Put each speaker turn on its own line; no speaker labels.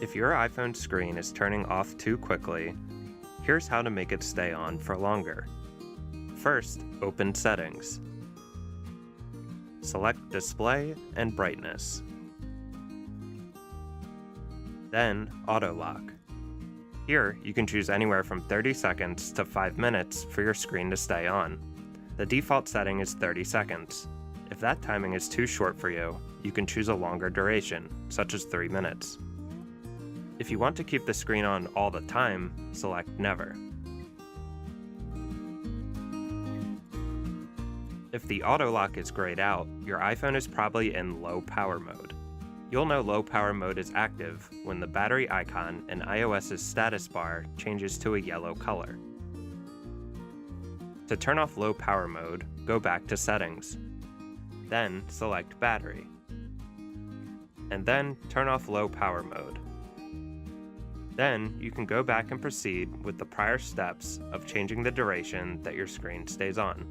If your iPhone screen is turning off too quickly, here's how to make it stay on for longer. First, open Settings. Select Display and Brightness. Then, Auto Lock. Here, you can choose anywhere from 30 seconds to 5 minutes for your screen to stay on. The default setting is 30 seconds. If that timing is too short for you, you can choose a longer duration, such as 3 minutes. If you want to keep the screen on all the time, select Never. If the auto lock is grayed out, your iPhone is probably in low power mode. You'll know low power mode is active when the battery icon in iOS's status bar changes to a yellow color. To turn off low power mode, go back to Settings. Then select Battery. And then turn off low power mode. Then you can go back and proceed with the prior steps of changing the duration that your screen stays on.